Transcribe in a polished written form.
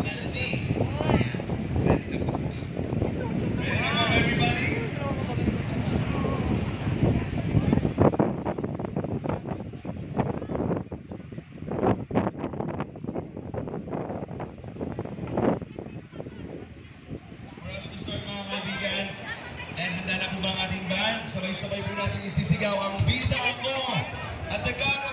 Melody. Ready na po sila. Ready na po everybody? For us to start mga kaibigan, and handa na po ba ang ating band? Sabay-sabay po natin isisigaw ang Bida Ako at Tagano